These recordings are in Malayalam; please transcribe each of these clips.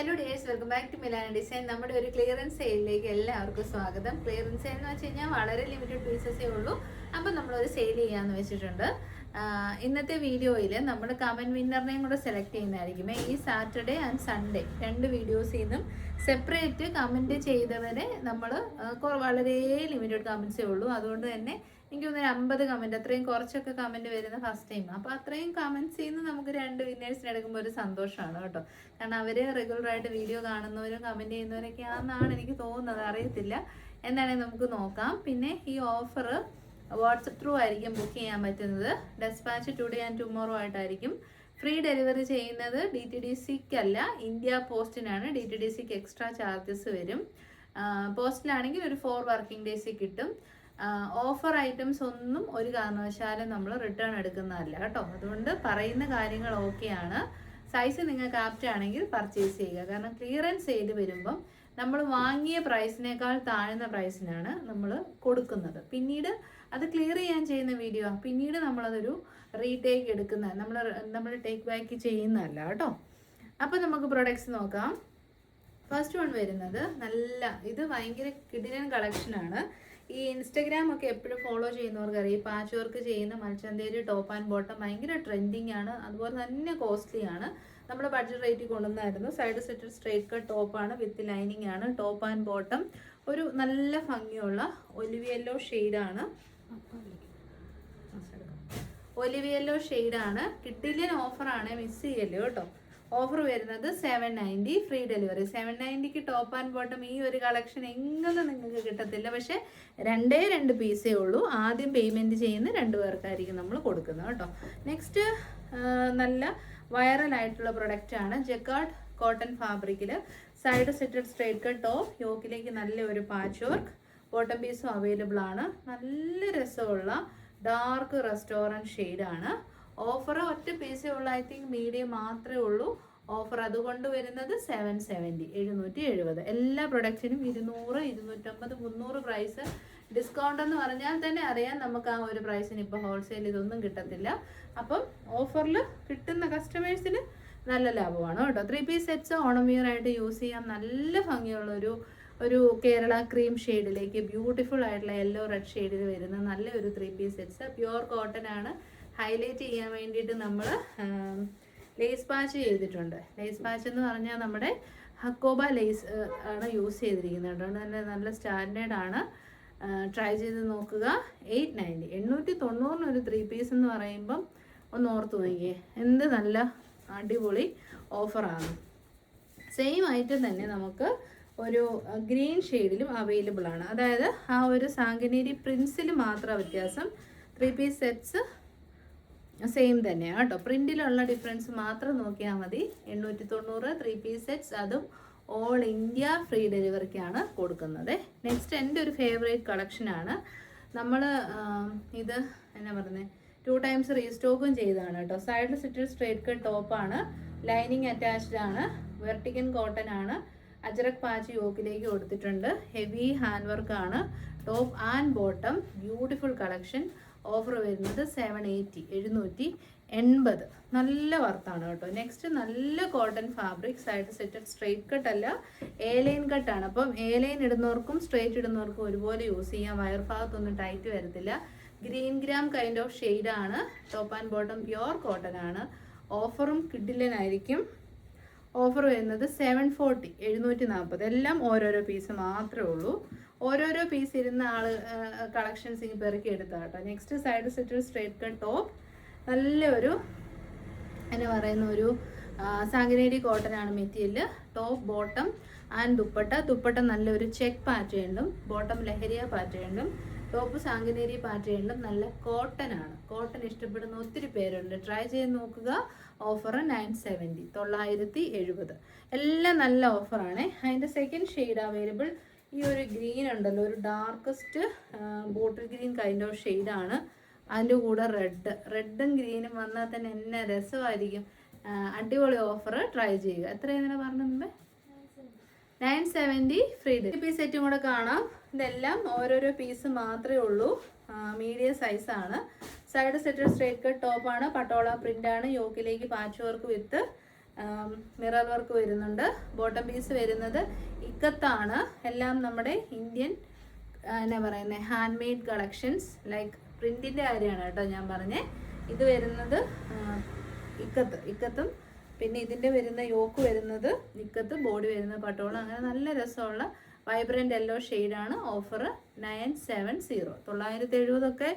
Hello dears, welcome back to Milana design. നമ്മുടെ ഒരു ക്ലിയറൻസ് സെയിലിലേക്ക് എല്ലാവർക്കും സ്വാഗതം. ക്ലിയറൻസ് സെയിൽ എന്ന് വെച്ച് കഴിഞ്ഞാൽ വളരെ ലിമിറ്റഡ് പീസസേ ഉള്ളൂ. അപ്പം നമ്മളൊരു സെയിൽ ചെയ്യാമെന്ന് വെച്ചിട്ടുണ്ട്. ഇന്നത്തെ വീഡിയോയിൽ നമ്മൾ കമൻറ്റ് വിന്നറിനെയും കൂടെ സെലക്ട് ചെയ്യുന്നതായിരിക്കും. ഈ സാറ്റർഡേ ആൻഡ് സൺഡേ രണ്ട് വീഡിയോസിൽ നിന്നും സെപ്പറേറ്റ് കമൻറ്റ് ചെയ്തവരെ നമ്മൾ വളരെ ലിമിറ്റഡ് കമൻസേ ഉള്ളൂ. അതുകൊണ്ട് തന്നെ എനിക്ക് തോന്നുന്നു 50 കമൻറ്റ്, അത്രയും കുറച്ചൊക്കെ കമൻറ്റ് വരുന്ന ഫസ്റ്റ് ടൈം. അപ്പോൾ അത്രയും കമൻറ്റ്സിൽ നിന്ന് നമുക്ക് രണ്ട് വിന്നേഴ്സിന് എടുക്കുമ്പോൾ ഒരു സന്തോഷമാണ് കേട്ടോ. കാരണം അവർ റെഗുലറായിട്ട് വീഡിയോ കാണുന്നവരും കമൻറ്റ് ചെയ്യുന്നവരൊക്കെ ആണെന്നാണ് എനിക്ക് തോന്നുന്നത്, അറിയത്തില്ല. എന്താണെങ്കിൽ നമുക്ക് നോക്കാം. പിന്നെ ഈ ഓഫർ വാട്സപ്പ് ത്രൂ ആയിരിക്കും ബുക്ക് ചെയ്യാൻ പറ്റുന്നത്. ഡെസ്പാച്ച് ടുഡേ ആൻഡ് ടുമോറോ ആയിട്ടായിരിക്കും. ഫ്രീ ഡെലിവറി ചെയ്യുന്നത് DTDCക്ക് അല്ല, ഇന്ത്യ പോസ്റ്റിനാണ്. DTDCക്ക് എക്സ്ട്രാ ചാർജസ് വരും. പോസ്റ്റിലാണെങ്കിൽ ഒരു 4 വർക്കിംഗ് ഡേയ്സിൽ കിട്ടും. ഓഫർ ഐറ്റംസ് ഒന്നും ഒരു കാരണവശാലും നമ്മൾ റിട്ടേൺ എടുക്കുന്നതല്ല കേട്ടോ. അതുകൊണ്ട് പറയുന്ന കാര്യങ്ങൾ ഓക്കെയാണ്. സൈസ് നിങ്ങൾക്ക് ആപ്റ്റ് ആണെങ്കിൽ പർച്ചേസ് ചെയ്യുക. കാരണം ക്ലിയറൻസ് സെയിൽ വരുമ്പം നമ്മൾ വാങ്ങിയ പ്രൈസിനേക്കാൾ താഴ്ന്ന പ്രൈസിനാണ് നമ്മൾ കൊടുക്കുന്നത്. പിന്നീട് അത് ക്ലിയർ ചെയ്യാൻ ചെയ്യുന്ന വീഡിയോ, പിന്നീട് നമ്മളതൊരു റീടേക്ക് എടുക്കുന്ന, നമ്മൾ ടേക്ക് ബാക്ക് ചെയ്യുന്നതല്ല കേട്ടോ. അപ്പോൾ നമുക്ക് പ്രൊഡക്ട്സ് നോക്കാം. ഫസ്റ്റ് വൺ വരുന്നത് ഇത് ഭയങ്കര കിടിലൻ കളക്ഷനാണ്. ഈ ഇൻസ്റ്റഗ്രാം ഒക്കെ എപ്പോഴും ഫോളോ ചെയ്യുന്നവർക്ക് അറിയാം, പാച്ച് വർക്ക് ചെയ്യുന്ന മൽച്ചന്തേരി ടോപ്പ് ആൻഡ് ബോട്ടം ഭയങ്കര ട്രെൻഡിങ് ആണ്. അതുപോലെ തന്നെ കോസ്റ്റ്ലി ആണ്. നമ്മുടെ ബഡ്ജറ്റ് റേറ്റിൽ കൊണ്ടുവന്നായിരുന്നു. സൈഡ് സെറ്റ് സ്ട്രേറ്റ് കട്ട് ടോപ്പാണ്, വിത്ത് ലൈനിങ് ആണ്. ടോപ്പ് ആൻഡ് ബോട്ടം ഒരു നല്ല ഭംഗിയുള്ള ഒലിവ് യെല്ലോ ഷെയ്ഡാണ്. ഒലിവ് യെല്ലോ ഷെയ്ഡാണ്. കിട്ടില്ല ഓഫറാണ്, മിസ് ചെയ്യല്ലോ കേട്ടോ. ഓഫർ വരുന്നത് 790, ഫ്രീ ഡെലിവറി. 790ക്ക് ടോപ്പ് ആൻഡ് ബോട്ടം ഈ ഒരു കളക്ഷൻ എങ്ങനെ നിങ്ങൾക്ക് കിട്ടത്തില്ല. പക്ഷേ 2 പീസേ ഉള്ളൂ. ആദ്യം പേയ്മെൻറ്റ് ചെയ്യുന്ന 2 പേർക്കായിരിക്കും നമ്മൾ കൊടുക്കുന്നത് കേട്ടോ. നെക്സ്റ്റ് നല്ല വൈറലായിട്ടുള്ള പ്രൊഡക്റ്റാണ്. ജക്കാർഡ് കോട്ടൺ ഫാബ്രിക്കിൽ side setted straight cut top, യോക്കിലേക്ക് നല്ല ഒരു പാച്ച് വർക്ക്. ബോട്ടം പീസും അവൈലബിൾ ആണ്. നല്ല രസമുള്ള ഡാർക്ക് റെസ്റ്റോറൻറ്റ് ഷെയ്ഡാണ്. ഓഫർ ഒറ്റ പീസേ ഉള്ളൂ, ഐ തിങ്ക് മീഡിയം മാത്രമേ ഉള്ളൂ ഓഫർ. അതുകൊണ്ട് വരുന്നത് 770, 770. എല്ലാ പ്രൊഡക്റ്റിനും 200, 250, 300 പ്രൈസ് ഡിസ്കൗണ്ട് എന്ന് പറഞ്ഞാൽ തന്നെ അറിയാം നമുക്ക് ആ ഒരു പ്രൈസിന് ഇപ്പോൾ ഹോൾസെയിൽ ഇതൊന്നും കിട്ടത്തില്ല. അപ്പം ഓഫറിൽ കിട്ടുന്ന കസ്റ്റമേഴ്സിന് നല്ല ലാഭമാണ് കേട്ടോ. 3 പീസ് സെറ്റ്സ് ഓണം വിയർ ആയിട്ട് യൂസ് ചെയ്യാം. നല്ല ഭംഗിയുള്ള ഒരു കേരള ക്രീം ഷെയ്ഡിലേക്ക് ബ്യൂട്ടിഫുൾ ആയിട്ടുള്ള യെല്ലോ റെഡ് ഷെയ്ഡിൽ വരുന്ന നല്ല ഒരു 3 പീസ് സെറ്റ്സ്. പ്യുവർ കോട്ടൺ ആണ്. ഹൈലൈറ്റ് ചെയ്യാൻ വേണ്ടിയിട്ട് നമ്മൾ ലേസ് പാച്ച് ചെയ്തിട്ടുണ്ട്. ലേസ് പാച്ച് എന്ന് പറഞ്ഞാൽ നമ്മുടെ ഹക്കോബ ലേസ് ആണ് യൂസ് ചെയ്തിരിക്കുന്നത്. അതുകൊണ്ട് തന്നെ നല്ല സ്റ്റാൻഡേർഡ് ആണ്. ട്രൈ ചെയ്ത് നോക്കുക. 890, 890 ഒരു 3 പീസ് എന്ന് പറയുമ്പം ഒന്ന് ഓർത്ത് നോക്കിയേ, എന്ത് നല്ല അടിപൊളി ഓഫറാണ്. സെയിം ഐറ്റം തന്നെ നമുക്ക് ഒരു ഗ്രീൻ ഷെയ്ഡിലും അവൈലബിൾ ആണ്. അതായത് ആ ഒരു സാങ്കനേരി പ്രിൻസിൽ മാത്രം വ്യത്യാസം. 3 പീസ് സെറ്റ്സ് സെയിം തന്നെയാണ് കേട്ടോ. പ്രിൻറ്റിലുള്ള ഡിഫറൻസ് മാത്രം നോക്കിയാൽ മതി. 890 3 പീസ് സെറ്റ്സ്, അതും ഓൾ ഇന്ത്യ ഫ്രീ ഡെലിവറിക്കാണ് കൊടുക്കുന്നത്. നെക്സ്റ്റ് എൻ്റെ ഒരു ഫേവറേറ്റ് കളക്ഷനാണ്. നമ്മൾ ഇത് എന്നാ പറയുന്നത് 2 ടൈംസ് റീസ്റ്റോക്കും ചെയ്തതാണ് കേട്ടോ. സൈഡിൽ സെറ്റ് സ്ട്രേറ്റ് കട്ട് ടോപ്പാണ്, ലൈനിങ് അറ്റാച്ച്ഡ് ആണ്, വെർട്ടിക്കൻ കോട്ടൺ ആണ്. അജറക് പാച്ച് യോക്കിലേക്ക് കൊടുത്തിട്ടുണ്ട്. ഹെവി ഹാൻഡ് വർക്കാണ്. Top and bottom beautiful collection. Offer വരുന്നത് 780, 780. നല്ല വർത്താണ് കേട്ടോ. നെക്സ്റ്റ് നല്ല cotton fabric, side setted straight cut അല്ല, ലൈൻ കട്ടാണ്. അപ്പം ലൈൻ ഇടുന്നവർക്കും സ്ട്രേറ്റ് ഇടുന്നവർക്കും ഒരുപോലെ യൂസ് ചെയ്യാം. വയർ ഭാഗത്തൊന്നും ടൈറ്റ് വരത്തില്ല. ഗ്രീൻ ഗ്രാം കൈൻഡ് ഓഫ് ഷെയ്ഡാണ്. Top and bottom pure cotton ആണ്. ഓഫറും കിഡിലനായിരിക്കും. ഓഫർ വരുന്നത് 740, 740. എല്ലാം ഓരോരോ പീസ് മാത്രമേ ഉള്ളൂ. ഓരോരോ പീസ് ഇരുന്ന കളക്ഷൻസ് ഇങ്ങനെ പെറുക്കി എടുത്താൽ കേട്ടോ. Next side set straight cut top, നല്ലൊരു എന്നാ പറയുന്ന ഒരു സാങ്കനേരി കോട്ടൺ ആണ് material. Top bottom and dupatta നല്ലൊരു ചെക്ക് പാറ്റേണും ബോട്ടം ലഹരിയ പാറ്റേണും ടോപ്പ് സാങ്കനേരി പാറ്റേണും നല്ല കോട്ടൺ ആണ്. കോട്ടൺ ഇഷ്ടപ്പെടുന്ന ഒത്തിരി പേരുണ്ട്. ട്രൈ ചെയ്ത് നോക്കുക. ഓഫർ 970, 970. എല്ലാം നല്ല ഓഫറാണ്. അതിൻ്റെ സെക്കൻഡ് ഷെയ്ഡ് അവൈലബിൾ. ഈ ഒരു ഗ്രീൻ ഉണ്ടല്ലോ, ഒരു darkest bottle green kind of ഷെയ്ഡാണ്. അതിൻ്റെ കൂടെ റെഡും ഗ്രീനും വന്നാൽ തന്നെ എന്നെ രസമായിരിക്കും. അടിപൊളി ഓഫർ. ട്രൈ ചെയ്യുക. എത്രയാണ് പറഞ്ഞത് മുമ്പേ? 970 ഫ്രീ. പീസ് സെറ്റും കൂടെ കാണാം. ഇതെല്ലാം ഓരോരോ പീസ് മാത്രമേ ഉള്ളൂ. മീഡിയം സൈസാണ്. സൈഡ് സെറ്റ് സ്ട്രേറ്റ് കട്ട് ടോപ്പാണ്. പട്ടോള പ്രിൻ്റാണ്. യോക്കിലേക്ക് patch work with mirror work വരുന്നുണ്ട്. ബോട്ടം പീസ് വരുന്നത് ഇക്കത്താണ്. എല്ലാം നമ്മുടെ ഇന്ത്യൻ എന്നാ പറയുന്നത് ഹാൻഡ് മെയ്ഡ് കളക്ഷൻസ്. ലൈക്ക് പ്രിൻറ്റിൻ്റെ കാര്യമാണ് കേട്ടോ ഞാൻ പറഞ്ഞത്. ഇത് വരുന്നത് ഇക്കത്തും പിന്നെ ഇതിൻ്റെ വരുന്ന യോക്ക് വരുന്നത് ഇക്കത്ത്, ബോഡി വരുന്നത് പട്ടോളം. അങ്ങനെ നല്ല രസമുള്ള വൈബ്രൻറ്റ് യെല്ലോ ഷെയ്ഡാണ്. ഓഫർ 970. 970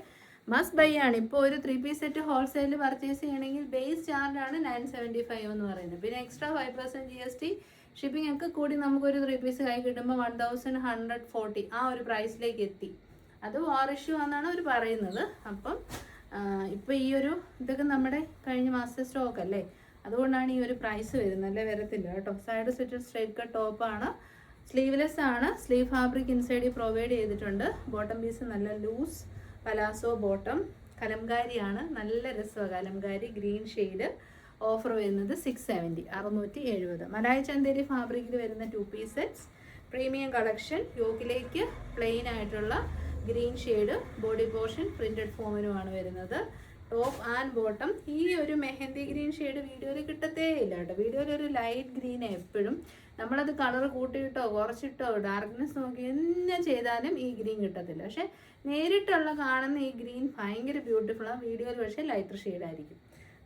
മസ്റ്റ് ബൈ ആണ്. ഇപ്പോൾ ഒരു 3 പീസ് സെറ്റ് ഹോൾസെയിൽ പർച്ചേസ് ചെയ്യണമെങ്കിൽ ബേസ് ചാർജാണ് 975 എന്ന് പറയുന്നത്. പിന്നെ എക്സ്ട്രാ 5% GST ഷിപ്പിംഗ് ഒക്കെ കൂടി നമുക്കൊരു 3 പീസ് കൈ കിട്ടുമ്പോൾ 1140 ആ ഒരു പ്രൈസിലേക്ക് എത്തി. അത് വാർ ഇഷ്യൂ ആണെന്നാണ് അവർ പറയുന്നത്. അപ്പം ഇപ്പോൾ ഈ ഒരു ഇതൊക്കെ നമ്മുടെ കഴിഞ്ഞ മാസത്തെ സ്റ്റോക്ക് അല്ലേ, അതുകൊണ്ടാണ് ഈ ഒരു പ്രൈസ് വരുന്നത്. അല്ലേ വരത്തില്ല കേട്ടോ. സൈഡ് സെറ്റ് സ്ട്രൈറ്റ് കട്ട് ടോപ്പാണ്. സ്ലീവ്ലെസ് ആണ്. സ്ലീവ് ഫാബ്രിക് ഇൻസൈഡിൽ പ്രൊവൈഡ് ചെയ്തിട്ടുണ്ട്. ബോട്ടം പീസ് നല്ല ലൂസ് പലാസോ ബോട്ടം. കലംകാരിയാണ്. നല്ല രസമാണ് കലംകാരി. Green shade. ഓഫർ വരുന്നത് 670. 670. മലായ് ചന്തേരി ഫാബ്രിക്കിൽ വരുന്ന 2 പീസ് സെറ്റ്സ്. Premium collection. യോക്കിലേക്ക് പ്ലെയിൻ ആയിട്ടുള്ള green shade. Body portion printed ഫോമിനുമാണ് വരുന്നത്. Top and bottom. ഈ ഒരു മെഹന്തി ഗ്രീൻ ഷെയ്ഡ് വീഡിയോയിൽ കിട്ടത്തേ ഇല്ല കേട്ടോ. വീഡിയോയിൽ ഒരു ലൈറ്റ് ഗ്രീൻ എപ്പോഴും. നമ്മളത് കളർ കൂട്ടിയിട്ടോ കുറച്ചിട്ടോ ഡാർക്ക്നെസ് നോക്കി എന്നെ ചെയ്താലും ഈ ഗ്രീൻ കിട്ടത്തില്ല. പക്ഷെ നേരിട്ടുള്ള കാണുന്ന ഈ ഗ്രീൻ ഭയങ്കര ബ്യൂട്ടിഫുള്ളാണ്. വീഡിയോയിൽ പക്ഷേ ലൈറ്റർ ഷെയ്ഡായിരിക്കും.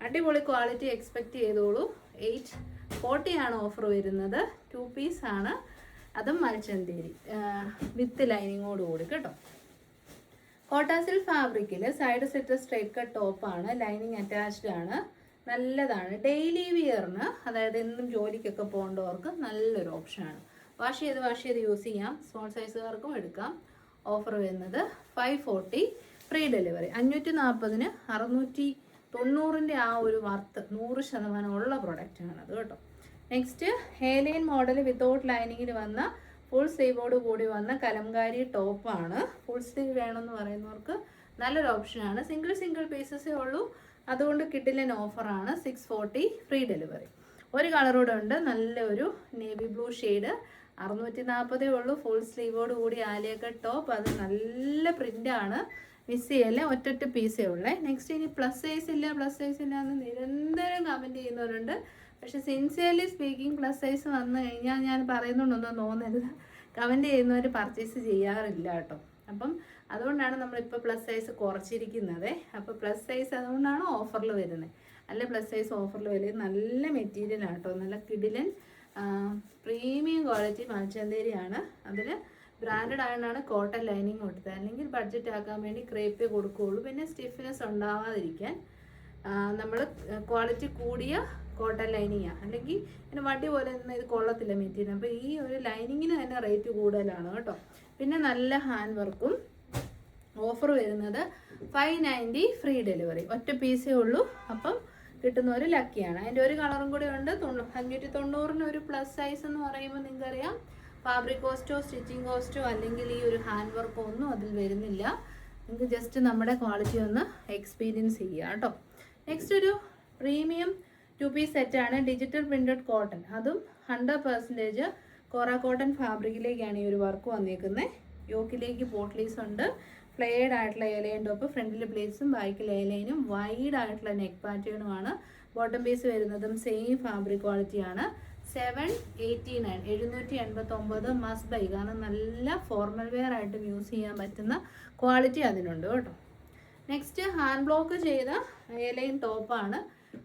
അടിപൊളി ക്വാളിറ്റി എക്സ്പെക്റ്റ് ചെയ്തോളൂ. 840 ആണ് ഓഫർ വരുന്നത്. 2 പീസ് ആണ്. അതും മൽച്ചന്തേരി വിത്ത് ലൈനിങ്ങോട് കൂടി കേട്ടോ. കോട്ടാസിൽ ഫാബ്രിക്കിൽ സൈഡ് സെറ്റ് സ്ട്രൈറ്റ് കട്ട് ടോപ്പാണ്. ലൈനിങ് അറ്റാച്ച്ഡ് ആണ്. നല്ലതാണ് ഡെയിലി വിയറിന്. അതായത് എന്നും ജോലിക്കൊക്കെ പോകേണ്ടവർക്ക് നല്ലൊരു ഓപ്ഷനാണ്. വാഷ് ചെയ്ത് യൂസ് ചെയ്യാം. സ്മോൾ സൈസുകാർക്കും എടുക്കാം. ഓഫർ വരുന്നത് 540. Free delivery. 540-ന് 690 ആ ഒരു വർത്ത് 100% ഉള്ള പ്രൊഡക്റ്റാണ് അത് കേട്ടോ. നെക്സ്റ്റ് ഹേലൈൻ മോഡൽ വിത്തൗട്ട് ലൈനിങ്ങിൽ വന്ന ഫുൾ സ്ലീവോട് കൂടി വന്ന കലംകാരി ടോപ്പാണ്. ഫുൾ സ്ലീവ് വേണമെന്ന് പറയുന്നവർക്ക് നല്ലൊരു ഓപ്ഷനാണ്. സിംഗിൾ പീസസേ ഉള്ളൂ. അതുകൊണ്ട് കിഡിലൻ ഓഫറാണ്. 640. Free delivery. ഒരു കളറൂടെ ഉണ്ട്. നല്ലൊരു നേവി ബ്ലൂ ഷെയ്ഡ്. 640 ഉള്ളൂ. ഫുൾ സ്ലീവോട് കൂടി ആലിയ ടോപ്പ്. അത് നല്ല പ്രിൻ്റാണ്. മിസ് ചെയ്യല്ലേ. ഒറ്റ പീസേ ഉള്ളേ. നെക്സ്റ്റ് ഇനി പ്ലസ് സൈസ് ഇല്ല എന്ന് നിരന്തരം കമൻറ്റ് ചെയ്യുന്നവരുണ്ട്. പക്ഷെ സിൻസിയർലി സ്പീക്കിംഗ് പ്ലസ് സൈസ് വന്നു കഴിഞ്ഞാൽ ഞാൻ പറയുന്നുണ്ടൊന്നും തോന്നരുത്. കമൻറ്റ് ചെയ്യുന്നവർ പർച്ചേസ് ചെയ്യാറില്ല കേട്ടോ. അപ്പം അതുകൊണ്ടാണ് നമ്മളിപ്പോൾ പ്ലസ് സൈസ് കുറച്ചിരിക്കുന്നത്. അപ്പോൾ പ്ലസ് സൈസ് അതുകൊണ്ടാണ് ഓഫറിൽ വരുന്നത്. അല്ല പ്ലസ് സൈസ് ഓഫറിൽ വരുന്നത്. നല്ല മെറ്റീരിയലാണ് കേട്ടോ. നല്ല കിഡിലൻ പ്രീമിയം ക്വാളിറ്റി മൽച്ചന്തേരിയാണ്. അതിൽ ബ്രാൻഡഡ് ആയതാണ് കോട്ടൺ ലൈനിങ് കൊടുത്തത്. അല്ലെങ്കിൽ ബഡ്ജറ്റ് ആക്കാൻ വേണ്ടി ക്രേപ്പേ കൊടുക്കുകയുള്ളൂ. പിന്നെ സ്റ്റിഫ്നെസ് ഉണ്ടാവാതിരിക്കാൻ നമ്മൾ ക്വാളിറ്റി കൂടിയ കോട്ടൺ ലൈനിങ്ങാണ്. അല്ലെങ്കിൽ പിന്നെ വടി പോലെ ഒന്നും ഇത് കൊള്ളത്തില്ല മെറ്റീരിയൽ. അപ്പോൾ ഈ ഒരു ലൈനിങ്ങിന് തന്നെ റേറ്റ് കൂടുതലാണ് കേട്ടോ. പിന്നെ നല്ല ഹാൻഡ് വർക്കും. ഓഫർ വരുന്നത് 590. Free delivery. ഒറ്റ പീസേ ഉള്ളൂ. അപ്പം കിട്ടുന്നവർ ലക്കിയാണ്. അതിൻ്റെ ഒരു കളറും കൂടി ഉണ്ട്. 590-ന് ഒരു പ്ലസ് സൈസ് എന്ന് പറയുമ്പോൾ നിങ്ങൾക്കറിയാം ഫാബ്രിക് കോസ്റ്റോ സ്റ്റിച്ചിങ് കോസ്റ്റോ അല്ലെങ്കിൽ ഈ ഒരു ഹാൻഡ് വർക്കോ ഒന്നും അതിൽ വരുന്നില്ല. നിങ്ങൾക്ക് ജസ്റ്റ് നമ്മുടെ ക്വാളിറ്റി ഒന്ന് എക്സ്പീരിയൻസ് ചെയ്യുക കേട്ടോ. നെക്സ്റ്റ് ഒരു പ്രീമിയം 2 പീസ് സെറ്റാണ്. Digital printed cotton. അതും 100% കോറ കോട്ടൺ ഫാബ്രിക്കിലേക്കാണ് ഈ ഒരു വർക്ക് വന്നേക്കുന്നത്. യോക്കിലേക്ക് പോട്ട്ലീസ് ഉണ്ട്. ഫ്ലെയർഡ് ആയിട്ടുള്ള എയർലൈൻ ടോപ്പ്. ഫ്രണ്ടിൽ പ്ലേറ്റ്സും ബാക്കിൽ എയർലൈനും വൈഡ് ആയിട്ടുള്ള നെക്ക് പാറ്റേണുമാണ്. ബോട്ടം പീസ് വരുന്നതും സെയിം ഫാബ്രിക് ക്വാളിറ്റിയാണ്. 789. 789 മസ്റ്റ് ബൈ. കാരണം നല്ല ഫോർമൽ വെയർ ആയിട്ടും യൂസ് ചെയ്യാൻ പറ്റുന്ന ക്വാളിറ്റി അതിനുണ്ട് കേട്ടോ. നെക്സ്റ്റ് ഹാൻഡ് ബ്ലോക്ക് ചെയ്ത എയർലൈൻ ടോപ്പാണ്.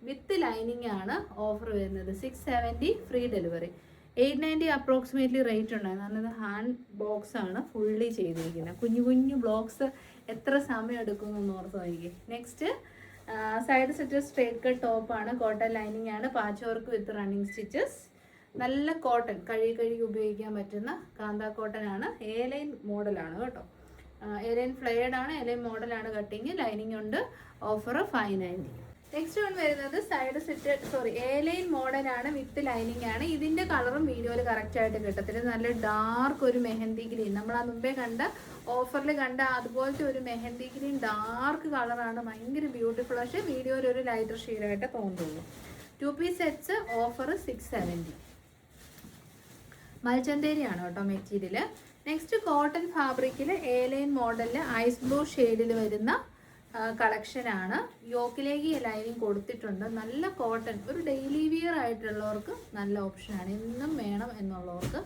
വിത്ത് ലൈനിങ് ആണ്. ഓഫർ വരുന്നത് 670. Free delivery. 890 അപ്രോക്സിമേറ്റ്ലി റേറ്റ് ഉണ്ടായിരുന്നു. കാരണം ഇത് ഹാൻഡ് ബോക്സ് ആണ് ഫുള്ളി ചെയ്തിരിക്കുന്നത്. കുഞ്ഞു ബ്ലോക്സ് എത്ര സമയം എടുക്കുമെന്ന് ഓർത്ത് നോക്കി. Next side set straight cut ടോപ്പാണ്. കോട്ടൺ ലൈനിങ് ആണ്. പാച്ച് വർക്ക് വിത്ത് റണ്ണിങ് സ്റ്റിച്ചസ്. നല്ല കോട്ടൺ കഴുകി ഉപയോഗിക്കാൻ പറ്റുന്ന കാന്ത കോട്ടൺ ആണ്. എയർലൈൻ മോഡലാണ് കേട്ടോ. എയർലൈൻ ഫ്ലെയർഡ് ആണ്. എയർലൈൻ മോഡലാണ് കട്ടിങ്. ലൈനിങ് ഉണ്ട്. ഓഫർ 590. നെക്സ്റ്റ് വൺ വരുന്നത് സൈഡ് സെറ്റ് എയർലൈൻ മോഡലാണ് വിത്ത് ലൈനിങ് ആണ്. ഇതിൻ്റെ കളറും വീഡിയോയിൽ കറക്റ്റായിട്ട് കിട്ടത്തില്ല. നല്ല ഡാർക്ക് ഒരു മെഹന്തി ഗ്രീൻ. നമ്മൾ ആ മുമ്പേ കണ്ട ഓഫറിൽ കണ്ട അതുപോലത്തെ ഒരു മെഹന്തി ഗ്രീൻ ഡാർക്ക് കളറാണ്. ഭയങ്കര ബ്യൂട്ടിഫുൾ. പക്ഷേ വീഡിയോയിൽ ഒരു ലൈറ്റർ ഷെയ്ഡായിട്ട് തോന്നുള്ളൂ. 2 പീസ് സെറ്റ്സ്. ഓഫർ 670. മൽച്ചന്തേരിയാണ് കേട്ടോ മെറ്റീരിയൽ. നെക്സ്റ്റ് കോട്ടൺ ഫാബ്രിക്കിൽ എയർലൈൻ മോഡലിൽ ഐസ് ബ്ലൂ ഷെയ്ഡിൽ വരുന്ന കളക്ഷനാണ്. യോക്കിലേക്ക് ലൈനിങ് കൊടുത്തിട്ടുണ്ട്. നല്ല കോട്ടൺ, ഒരു ഡെയിലി വിയർ ആയിട്ടുള്ളവർക്ക് നല്ല ഓപ്ഷനാണ്. എന്നും വേണം എന്നുള്ളവർക്ക്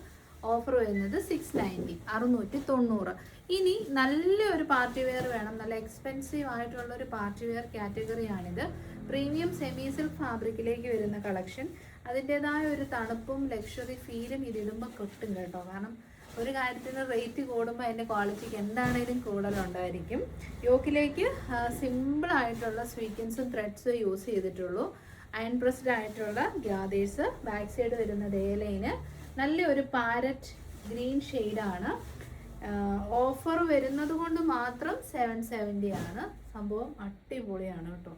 ഓഫർ വരുന്നത് 690, 690. ഇനി നല്ലൊരു പാർട്ടി വെയർ വേണം, നല്ല എക്സ്പെൻസീവ് ആയിട്ടുള്ള ഒരു പാർട്ടി വെയർ കാറ്റഗറിയാണിത്. പ്രീമിയം സെമി സിൽക്ക് ഫാബ്രിക്കിലേക്ക് വരുന്ന കളക്ഷൻ. അതിൻ്റെതായ ഒരു തണുപ്പും ലക്ഷറി ഫീലും ഇതിടുമ്പോൾ കിട്ടും കേട്ടോ. കാരണം ഒരു കാര്യത്തിന് റേറ്റ് കൂടുമ്പോൾ അതിൻ്റെ ക്വാളിറ്റിക്ക് എന്താണേലും കൂടുതലുണ്ടായിരിക്കും. യോക്കിലേക്ക് സിമ്പിളായിട്ടുള്ള സ്വീക്കൻസും ത്രെഡ്സും യൂസ് ചെയ്തിട്ടുള്ളൂ. അയൺ പ്രസ്ഡ് ആയിട്ടുള്ള ഗ്യാദേഴ്സ്. ബാക്ക് സൈഡ് വരുന്നത് ലൈന്. നല്ലൊരു പാരറ്റ് ഗ്രീൻ ഷെയ്ഡാണ്. ഓഫർ വരുന്നത് കൊണ്ട് മാത്രം 770 ആണ്. സംഭവം അടിപൊളിയാണ് കേട്ടോ.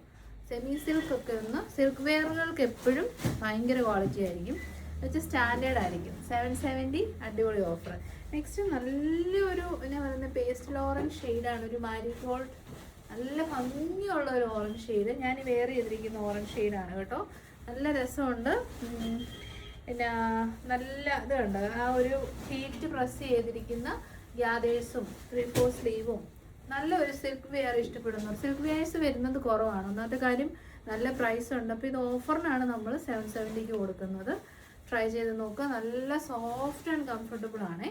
സെമി സിൽക്ക് ഒക്കെ സിൽക്ക് വെയറുകൾക്ക് എപ്പോഴും ഭയങ്കര ക്വാളിറ്റി ആയിരിക്കും, വെച്ചാൽ സ്റ്റാൻഡേർഡ് ആയിരിക്കും. 770 അടിപൊളി ഓഫർ. നെക്സ്റ്റ് നല്ലൊരു എന്നാ പറയുന്നത് പേസ്റ്റൽ ഓറഞ്ച് ഷെയ്ഡാണ്. ഒരു മാരിഗോൾഡ്, നല്ല ഭംഗിയുള്ള ഒരു ഓറഞ്ച് ഷെയ്ഡ്. ഞാൻ വെയർ ചെയ്തിരിക്കുന്ന ഓറഞ്ച് ഷെയ്ഡാണ് കേട്ടോ. നല്ല രസമുണ്ട്. പിന്നെ നല്ല ഇതുണ്ട്, ആ ഒരു ഹീറ്റ് പ്രസ് ചെയ്തിരിക്കുന്ന ഗ്യാദേഴ്സും 3/4 സ്ലീവും. നല്ലൊരു സിൽക്ക് വെയർ ഇഷ്ടപ്പെടുന്നു. സിൽക്ക് വെയേഴ്സ് വരുന്നത് കുറവാണ്. ഒന്നാമത്തെ കാര്യം നല്ല പ്രൈസ് ഉണ്ട്. അപ്പോൾ ഇത് ഓഫറിനാണ് നമ്മൾ 770 കൊടുക്കുന്നത്. ട്രൈ ചെയ്ത് നോക്കുക. നല്ല സോഫ്റ്റ് ആൻഡ് കംഫർട്ടബിൾ ആണ്.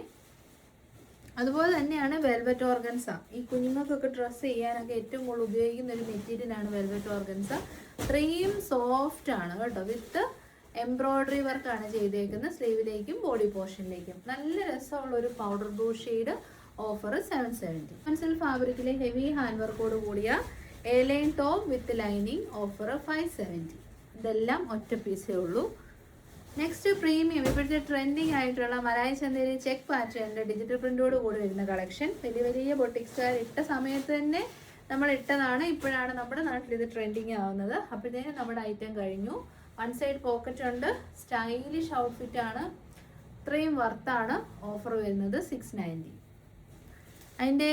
അതുപോലെ തന്നെയാണ് വെൽവെറ്റ് ഓർഗൻസ. ഈ കുഞ്ഞുങ്ങൾക്കൊക്കെ ഡ്രസ്സ് ചെയ്യാനൊക്കെ ഏറ്റവും കൂടുതൽ ഉപയോഗിക്കുന്ന ഒരു മെറ്റീരിയലാണ് വെൽവെറ്റ് ഓർഗൻസ. അത്രയും സോഫ്റ്റ് ആണ് കേട്ടോ. വിത്ത് എംബ്രോയ്ഡറി വർക്കാണ് ചെയ്തേക്കുന്നത് സ്ലീവിലേക്കും ബോഡി പോർഷനിലേക്കും. നല്ല രസമുള്ള ഒരു powder blue shade. Offer 770. Pencil ഫാബ്രിക്കിലെ ഹെവി ഹാൻഡ് വർക്കോട് കൂടിയ A line top with lining. Offer 570. ഇതെല്ലാം ഒറ്റ പീസേ ഉള്ളൂ. നെക്സ്റ്റ് പ്രീമിയം, ഇപ്പോഴത്തെ ട്രെൻഡിങ് ആയിട്ടുള്ള മലായി ചന്തേരി ചെക്ക് പാറ്റേണിൻ്റെ ഡിജിറ്റൽ പ്രിന്റോട് കൂടി വരുന്ന കളക്ഷൻ. വലിയ വലിയ ബൊട്ടിക്സുകാർ ഇട്ട സമയത്ത് തന്നെ നമ്മൾ ഇട്ടതാണ്. ഇപ്പോഴാണ് നമ്മുടെ നാട്ടിൽ ഇത് ട്രെൻഡിങ് ആവുന്നത്. അപ്പോഴത്തേനും നമ്മുടെ ഐറ്റം കഴിഞ്ഞു. വൺ സൈഡ് പോക്കറ്റ് ഉണ്ട്. സ്റ്റൈലിഷ് ഔട്ട്ഫിറ്റ് ആണ്. ഇത്രയും വർത്താണ്. ഓഫർ വരുന്നത് 690. അതിൻ്റെ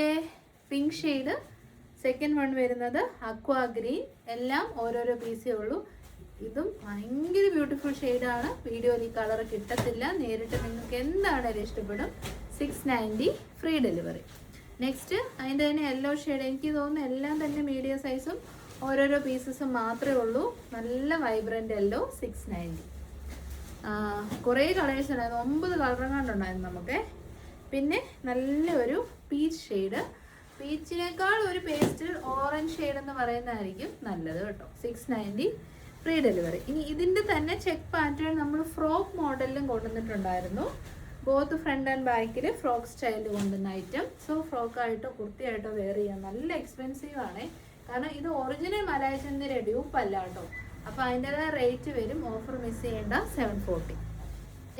പിങ്ക് ഷെയ്ഡ് സെക്കൻഡ് വൺ വരുന്നത് അക്വാ ഗ്രീൻ. എല്ലാം ഓരോരോ പീസേ ഉള്ളൂ. ഇതും ഭയങ്കര ബ്യൂട്ടിഫുൾ ഷെയ്ഡാണ്. വീഡിയോയിൽ ഈ കളർ കിട്ടത്തില്ല. നേരിട്ട് നിങ്ങൾക്ക് എന്താണേലും ഇഷ്ടപ്പെടും. 690 ഫ്രീ ഡെലിവറി. നെക്സ്റ്റ് അതിൻ്റെ തന്നെ യെല്ലോ ഷെയ്ഡ്. എനിക്ക് തോന്നുന്നു എല്ലാം തന്നെ മീഡിയം സൈസും ഓരോരോ പീസസും മാത്രമേ ഉള്ളൂ. നല്ല വൈബ്രൻ്റ് യെല്ലോ. 690. കുറേ കളേഴ്സ് ഉണ്ടായിരുന്നു. 9 കളറങ്ങാണ്ടുണ്ടായിരുന്നു നമുക്ക്. പിന്നെ നല്ലൊരു പീച്ച് ഷെയ്ഡ്. പീച്ചിനേക്കാൾ ഒരു പേസ്റ്റൽ ഓറഞ്ച് ഷെയ്ഡ് എന്ന് പറയുന്നതായിരിക്കും നല്ലത് കേട്ടോ. 690 ഫ്രീ ഡെലിവറി. ഇനി ഇതിൻ്റെ തന്നെ ചെക്ക് പാറ്റേൺ നമ്മൾ ഫ്രോക്ക് മോഡലിലും കൊണ്ടുവന്നിട്ടുണ്ടായിരുന്നു. ബോത്ത് ഫ്രണ്ട് ആൻഡ് ബാക്കിൽ ഫ്രോക്ക് സ്റ്റൈലിൽ കൊണ്ടുവന്ന ഐറ്റം. സോ ഫ്രോക്കായിട്ടോ കുർത്തിയായിട്ടോ വെയർ ചെയ്യാം. നല്ല എക്സ്പെൻസീവ് ആണ്. കാരണം ഇത് ഒറിജിനൽ മലായി ചന്ദന ഡ്യൂപ്പ് അല്ല കേട്ടോ. അപ്പോൾ അതിൻ്റെതായ റേറ്റ് വരും. ഓഫർ മിസ് ചെയ്യേണ്ട. 740.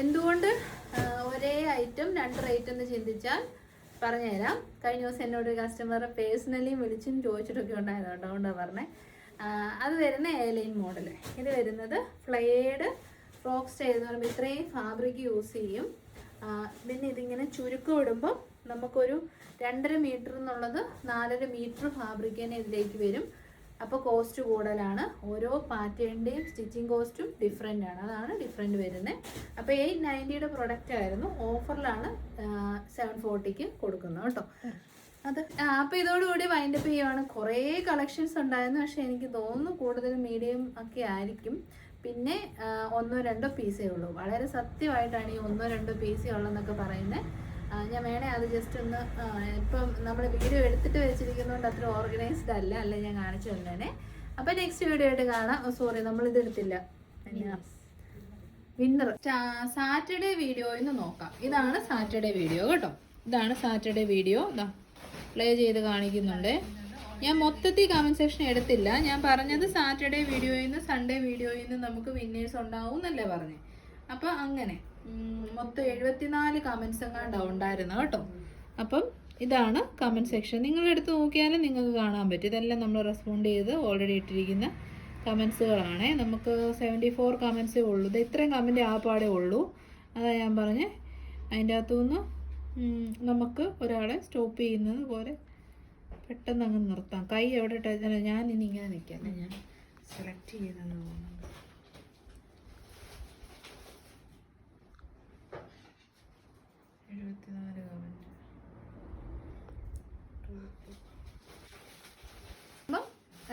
എന്തുകൊണ്ട് ഒരേ ഐറ്റം 2 റേറ്റ് എന്ന് ചിന്തിച്ചാൽ പറഞ്ഞുതരാം. കഴിഞ്ഞ ദിവസം എന്നോട് കസ്റ്റമറെ പേഴ്സണലി വിളിച്ചും ചോദിച്ചിട്ടൊക്കെ ഉണ്ടായിരുന്നു കേട്ടോ. അതുകൊണ്ടാണ് പറഞ്ഞത്. അത് വരുന്ന എയർലൈൻ മോഡൽ. ഇത് വരുന്നത് ഫ്ലെയർഡ് ഫ്രോക്ക് സ്റ്റൈൽ എന്ന് പറയുമ്പോൾ ഇത്രയും ഫാബ്രിക് യൂസ് ചെയ്യും. പിന്നെ ഇതിങ്ങനെ ചുരുക്കം ഇടുമ്പോൾ നമുക്കൊരു 2.5 മീറ്റർ എന്നുള്ളത് 4.5 മീറ്റർ ഫാബ്രിക് തന്നെ ഇതിലേക്ക് വരും. അപ്പോൾ കോസ്റ്റ് കൂടുതലാണ്. ഓരോ പാറ്റേണിൻ്റെയും സ്റ്റിച്ചിങ് കോസ്റ്റും ഡിഫറെൻ്റ് ആണ്. അതാണ് ഡിഫറെൻറ്റ് വരുന്നത്. അപ്പോൾ 890 പ്രൊഡക്റ്റ് ആയിരുന്നു. ഓഫറിലാണ് 740 കൊടുക്കുന്നത് കേട്ടോ. അത് അപ്പോൾ ഇതോടുകൂടി വൈൻഡപ്പ് ചെയ്യുവാണ്. കുറേ കളക്ഷൻസ് ഉണ്ടായിരുന്നു. പക്ഷേ എനിക്ക് തോന്നുന്നു കൂടുതലും മീഡിയം ഒക്കെ ആയിരിക്കും. പിന്നെ 1-2 പീസേ ഉള്ളൂ. വളരെ സത്യമായിട്ടാണ് ഈ 1-2 പീസേ ഉള്ളതെന്നൊക്കെ പറയുന്നത്. ഞാൻ വേണേ അത് ജസ്റ്റ് ഒന്ന് ഇപ്പം നമ്മൾ വീഡിയോ എടുത്തിട്ട് വെച്ചിരിക്കുന്നതുകൊണ്ട് അത്ര ഓർഗനൈസ്ഡ് അല്ല ഞാൻ കാണിച്ചു തന്നേനെ. അപ്പം നെക്സ്റ്റ് വീഡിയോ ആയിട്ട് കാണാം. സോറി, നമ്മളിത് എടുത്തില്ല. വിന്നർ സാറ്റർഡേ വീഡിയോയിൽ നിന്ന് നോക്കാം. ഇതാണ് സാറ്റർഡേ വീഡിയോ കേട്ടോ. ഇതാണ് സാറ്റർഡേ വീഡിയോ. ഇതാ പ്ലേ ചെയ്ത് കാണിക്കുന്നുണ്ട്. ഞാൻ മൊത്തത്തിൽ കമൻറ്റ് സെക്ഷൻ എടുത്തില്ല. ഞാൻ പറഞ്ഞത് സാറ്റർഡേ വീഡിയോയിൽ നിന്ന് സൺഡേ വീഡിയോയിൽ നിന്ന് നമുക്ക് വിന്നേഴ്സ് ഉണ്ടാവും എന്നല്ലേ പറഞ്ഞേ. അപ്പോൾ അങ്ങനെ മൊത്തം 74 കമൻസ് എങ്ങാണ്ടാവും ഉണ്ടായിരുന്നു കേട്ടോ. അപ്പം ഇതാണ് കമൻറ്റ് സെക്ഷൻ. നിങ്ങളെടുത്ത് നോക്കിയാലും നിങ്ങൾക്ക് കാണാൻ പറ്റും. ഇതെല്ലാം നമ്മൾ റെസ്പോണ്ട് ചെയ്ത് ഓൾറെഡി ഇട്ടിരിക്കുന്ന കമൻസുകളാണ്. നമുക്ക് 74 കമൻസേ ഉള്ളൂ. ഇത് ഇത്രയും കമൻറ്റ് ആ പാടേ ഉള്ളൂ. അതാ ഞാൻ പറഞ്ഞേ. അതിൻ്റെ അകത്തുനിന്ന് നമുക്ക് ഒരാളെ സ്റ്റോപ്പ് ചെയ്യുന്നത് പോലെ പെട്ടെന്ന് അങ്ങ് നിർത്താം. കൈ എവിടെ ഇട്ടാൽ ഞാൻ ഇനി ഇങ്ങനെ നിൽക്കാം. ഞാൻ സെലക്ട് ചെയ്യുന്നത് തോന്നുന്നു.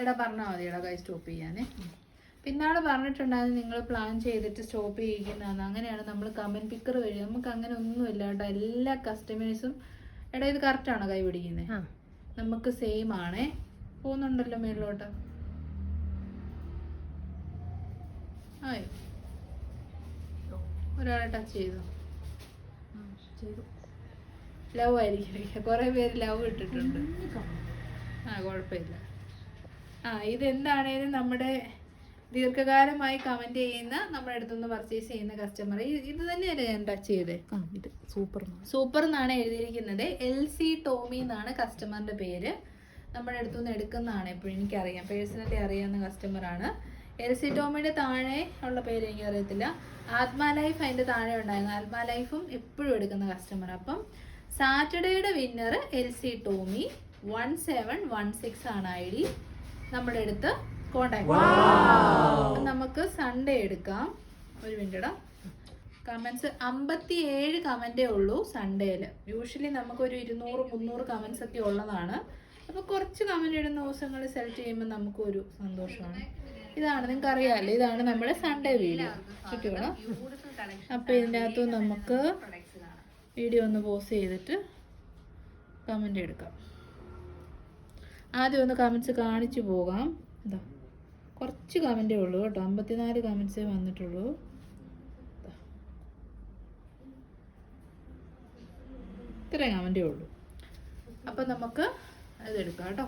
എടാ പറഞ്ഞാൽ മതി എടാ കൈ സ്റ്റോപ്പ് ചെയ്യാനേ. പിന്നാളെ പറഞ്ഞിട്ടുണ്ടായിരുന്നു നിങ്ങൾ പ്ലാൻ ചെയ്തിട്ട് സ്റ്റോപ്പ് ചെയ്യിക്കുന്നതാണ്. അങ്ങനെയാണ് നമ്മൾ കമൻറ്റ് പിക്കർ വഴി. നമുക്ക് അങ്ങനെ ഒന്നുമില്ല കേട്ടോ. എല്ലാ കസ്റ്റമേഴ്സും എടാ ഇത് കറക്റ്റാണോ കൈ പിടിക്കുന്നത്? നമുക്ക് സെയിം ആണേ. പോകുന്നുണ്ടല്ലോ മേളിലോട്ട്. ആയോ ഒരാളെ ടച്ച് ചെയ്തു. ലവ് ആയിരിക്കും. കുറേ പേര് ലവ് ഇട്ടിട്ടുണ്ട്. കുഴപ്പമില്ല. ഇതെന്താണേലും നമ്മുടെ ദീർഘകാലമായി കമന്റ് ചെയ്യുന്ന നമ്മുടെ അടുത്തുനിന്ന് പർച്ചേസ് ചെയ്യുന്ന കസ്റ്റമർ ഇത് തന്നെയല്ലേ ഞാൻ ടച്ച് ചെയ്തേ. ഇത് സൂപ്പർ എന്നാണ് എഴുതിയിരിക്കുന്നത്. LC ടോമി എന്നാണ് കസ്റ്റമറിന്റെ പേര്. നമ്മുടെ അടുത്തുനിന്ന് എടുക്കുന്നതാണ്. എപ്പോഴും എനിക്കറിയാം, പേഴ്സണലി അറിയാവുന്ന കസ്റ്റമറാണ്. LC ടോമിയുടെ താഴെ ഉള്ള പേര് എനിക്കറിയത്തില്ല. ആത്മാ ലൈഫ് അതിന്റെ താഴെ ഉണ്ടായിരുന്നു. ആത്മാ ലൈഫും എപ്പോഴും എടുക്കുന്ന കസ്റ്റമർ. അപ്പം സാറ്റർഡേയുടെ വിന്നർ LC ടോമി 1716 ആണ് ID. നമ്മുടെ അടുത്ത് കോണ്ടാക്ട്. നമുക്ക് സൺഡേ എടുക്കാം. ഒരു മിനിറ്റ്. കമന്റ്സ് 57 കമന്റേ ഉള്ളൂ സൺഡേയില്. യൂഷ്വലി നമുക്കൊരു 200-300 കമന്റ്സ് ഒക്കെ ഉള്ളതാണ്. അപ്പൊ കുറച്ച് കമന്റ് ഇടുന്ന ദിവസങ്ങളിൽ സെലക്ട് ചെയ്യുമ്പോൾ നമുക്കൊരു സന്തോഷമാണ്. ഇതാണ് നിങ്ങൾക്ക് അറിയാമല്ലോ, ഇതാണ് നമ്മുടെ സൺഡേ വീഡിയോ. ചുറ്റുവേണം. അപ്പൊ ഇതിൻ്റെ അകത്ത് നമുക്ക് വീഡിയോ ഒന്ന് പോസ് ചെയ്തിട്ട് കമന്റ് എടുക്കാം. ആദ്യം ഒന്ന് കമന്റ്സ് കാണിച്ചു പോകാം. എന്താ കുറച്ച് കമന്റേ ഉള്ളൂ കേട്ടോ. 54 കമന്റ്സേ വന്നിട്ടുള്ളൂ. ഇത്രയും കമന്റേ ഉള്ളൂ. അപ്പൊ നമുക്ക് ഇതെടുക്കാം കേട്ടോ.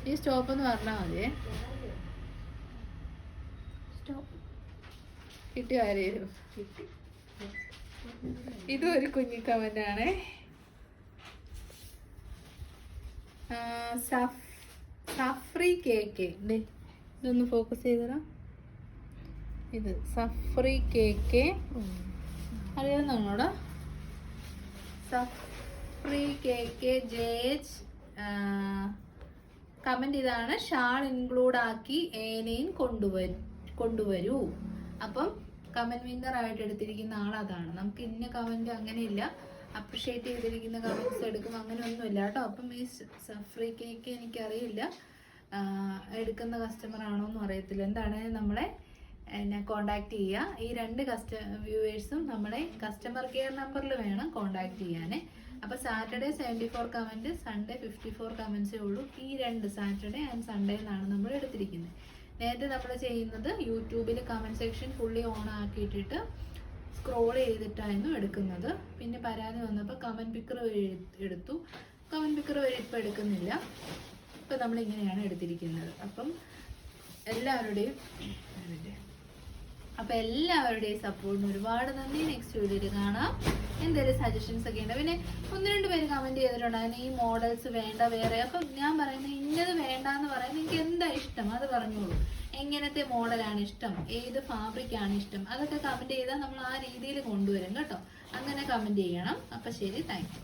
ഈ സ്റ്റോപ്പ് എന്ന് പറഞ്ഞാൽ മതിയേ. കിട്ടിയോ ആരെയും? ഇതും ഒരു കുഞ്ഞി കമന്റ് ആണേ. സഫ്രി കേക്ക്. ഇതൊന്ന് ഫോക്കസ് ചെയ്തരാ. ഇത് സഫ്രി കേക്ക് അറിയാവുന്നതാണോടാ? സഫ്രി കേക്ക് JH കമന്റ് ഇതാണ്. ഷാൾ ഇൻക്ലൂഡ് ആക്കി ഏനെയും കൊണ്ടുവരൂ. അപ്പം കമന്റ് വിന്നർ ആയിട്ട് എടുത്തിരിക്കുന്ന ആളതാണ്. നമുക്ക് ഇന്ന കമന്റ് അങ്ങനെയില്ല. അപ്രിഷ്യേറ്റ് ചെയ്തിരിക്കുന്ന കമന്റ്സ് എടുക്കും, അങ്ങനെ ഒന്നുമില്ല കേട്ടോ. അപ്പം ഈ സഫ്രി കേക്ക് എനിക്കറിയില്ല എടുക്കുന്ന കസ്റ്റമർ ആണോ എന്നും അറിയത്തില്ല. എന്താണെങ്കിലും നമ്മളെ കോണ്ടാക്ട് ചെയ്യുക. ഈ 2 വ്യൂവേഴ്സും നമ്മളെ കസ്റ്റമർ കെയർ നമ്പറിൽ വേണം കോണ്ടാക്ട് ചെയ്യാൻ. അപ്പോൾ സാറ്റർഡേ 74 കമന്റ്, സൺഡേ 54 കമന്റ്സേ ഉള്ളൂ. ഈ 2 സാറ്റർഡേ ആൻഡ് സൺഡേ എന്നാണ് നമ്മൾ എടുത്തിരിക്കുന്നത്. നേരത്തെ നമ്മൾ ചെയ്യുന്നത് യൂട്യൂബിൽ കമന്റ് സെക്ഷൻ ഫുള്ളി ഓൺ ആക്കിയിട്ടിട്ട് സ്ക്രോൾ ചെയ്തിട്ടായിരുന്നു എടുക്കുന്നത്. പിന്നെ പരാതി വന്നപ്പോൾ കമന്റ് പിക്കർ വഴി എടുത്തു. കമന്റ് പിക്കർ വഴി ഇപ്പം എടുക്കുന്നില്ല. ഇപ്പം നമ്മളിങ്ങനെയാണ് എടുത്തിരിക്കുന്നത്. അപ്പം എല്ലാവരുടെയും സപ്പോർട്ടിന് ഒരുപാട് നന്ദി. നെക്സ്റ്റ് വീഡിയോയിൽ കാണാം. എന്തെങ്കിലും സജഷൻസ് ഒക്കെ ഉണ്ട്. പിന്നെ 1-2 പേര് കമന്റ് ചെയ്തിട്ടുണ്ടായിരുന്നു ഈ മോഡൽസ് വേണ്ട വേറെ. അപ്പം ഞാൻ പറയുന്നത് ഇന്നത് വേണ്ട എന്ന് പറയുന്നത് നിങ്ങൾക്ക് എന്താ ഇഷ്ടം അത് പറഞ്ഞോളൂ. എങ്ങനത്തെ മോഡലാണ് ഇഷ്ടം, ഏത് ഫാബ്രിക് ആണ് ഇഷ്ടം, അതൊക്കെ കമന്റ് ചെയ്താൽ നമ്മൾ ആ രീതിയിൽ കൊണ്ടുവരും കേട്ടോ. അങ്ങനെ കമന്റ് ചെയ്യണം. അപ്പം ശരി, താങ്ക് യു.